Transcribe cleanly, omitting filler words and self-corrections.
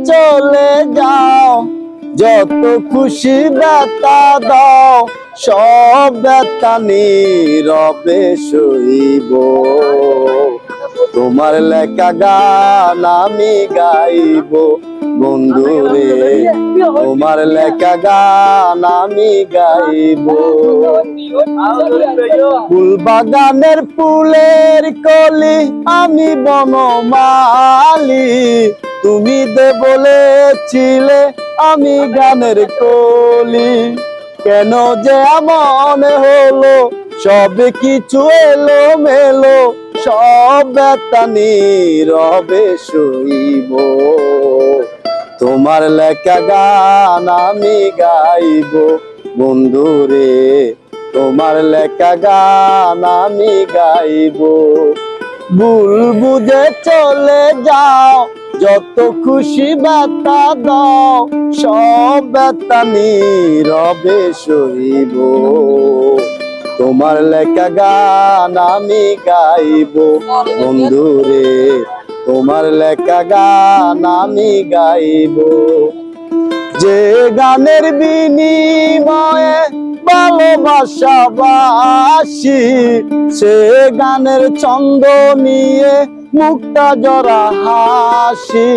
চলে যাও, যত খুশি ব্যথা দাও, সব ব্যথা নীরবে সইব। তোমার লেখা গান আমি গাইব বন্ধুরে, তোমার লেখা গান আমি গাইব। ফুল বাগানের ফুলের কলি আমি বনমালী, তুমি দে বলেছিলে আমি গানের কলি। কেন যে এমন হলো, সব কিছু এলো মেলো, সব ব্যথা নীরবে সইব। তোমার লেখা গান আমি গাইব বন্ধুরে, তোমার লেখা গান আমি গাইব। ভুল বুঝে চলে যাও, যত খুশি ব্যথা দাও, সব ব্যথা নীরবে সইব। তোমার লেখা গান আমি গাইব বন্ধুরে, তোমার লেখা গান আমি গাইব। যে গানের বিনিময়ে ভালোবাসা বাসি, সে গানের ছন্দ নিয়ে মুক্তা জরা হাসি।